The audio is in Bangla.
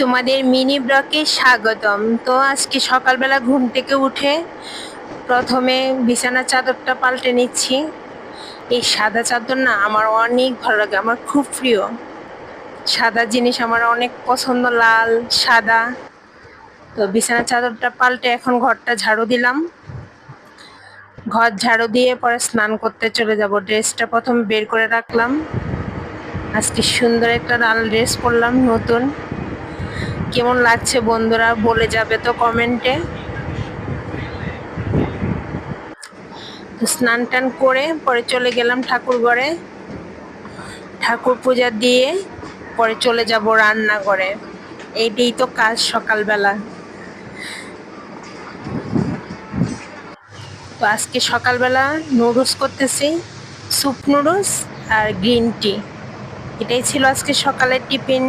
তোমাদের মিনি ব্লকে স্বাগতম। তো আজকে সকালবেলা ঘুম থেকে উঠে প্রথমে বিছানার চাদরটা পাল্টে নিচ্ছি। এই সাদা চাদর না আমার অনেক ভালো লাগে, আমার খুব প্রিয়। সাদা জিনিস আমার অনেক পছন্দ, লাল সাদা। তো বিছানার চাদরটা পাল্টে এখন ঘরটা ঝাড়ু দিলাম। ঘর ঝাড়ু দিয়ে পরে স্নান করতে চলে যাব। ড্রেসটা প্রথম বের করে রাখলাম। আজকে সুন্দর একটা লাল ড্রেস পরলাম নতুন। কেমন লাগছে বন্ধুরা বলে যাবে তো কমেন্টে। তো স্নান টান করে পরে চলে গেলাম ঠাকুর ঘরে। ঠাকুর পূজা দিয়ে পরে চলে যাব রান্নাঘরে। এইটাই তো কাজ সকালবেলা। তো আজকে সকালবেলা নুডলস করতেছি, স্যুপ নুডলস আর গ্রিন টি। এটাই ছিল আজকে সকালের টিফিন।